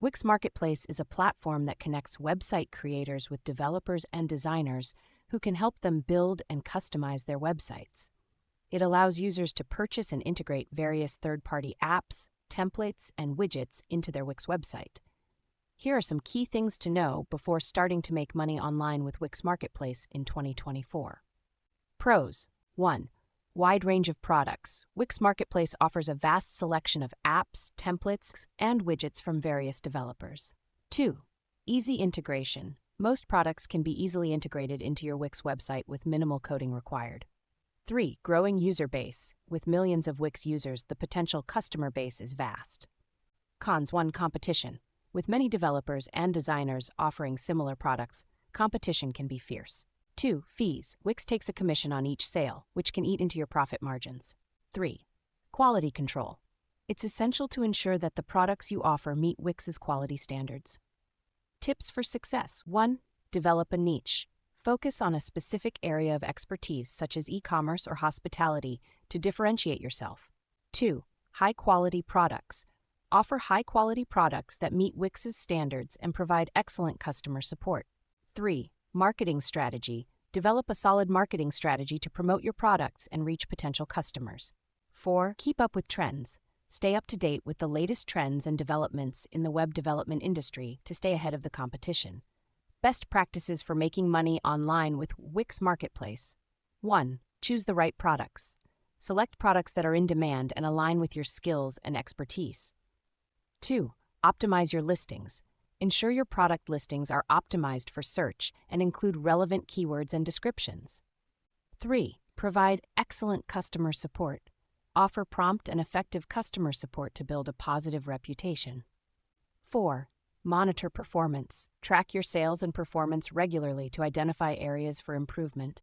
Wix Marketplace is a platform that connects website creators with developers and designers who can help them build and customize their websites. It allows users to purchase and integrate various third-party apps, templates, and widgets into their Wix website. Here are some key things to know before starting to make money online with Wix Marketplace in 2024. Pros. 1. Wide range of products. Wix Marketplace offers a vast selection of apps, templates, and widgets from various developers. 2. Easy integration. Most products can be easily integrated into your Wix website with minimal coding required. 3. Growing user base. With millions of Wix users, the potential customer base is vast. Cons. 1. Competition. With many developers and designers offering similar products, competition can be fierce. 2. Fees. Wix takes a commission on each sale, which can eat into your profit margins. 3. Quality control. It's essential to ensure that the products you offer meet Wix's quality standards. Tips for success. 1. Develop a niche. Focus on a specific area of expertise, such as e-commerce or hospitality, to differentiate yourself. 2. High-quality products. Offer high-quality products that meet Wix's standards and provide excellent customer support. 3. Marketing strategy. Develop a solid marketing strategy to promote your products and reach potential customers. 4. Keep up with trends. Stay up to date with the latest trends and developments in the web development industry to stay ahead of the competition. Best practices for making money online with Wix Marketplace. 1. Choose the right products. Select products that are in demand and align with your skills and expertise. 2. Optimize your listings. Ensure your product listings are optimized for search and include relevant keywords and descriptions. 3. Provide excellent customer support. Offer prompt and effective customer support to build a positive reputation. 4. Monitor performance. Track your sales and performance regularly to identify areas for improvement.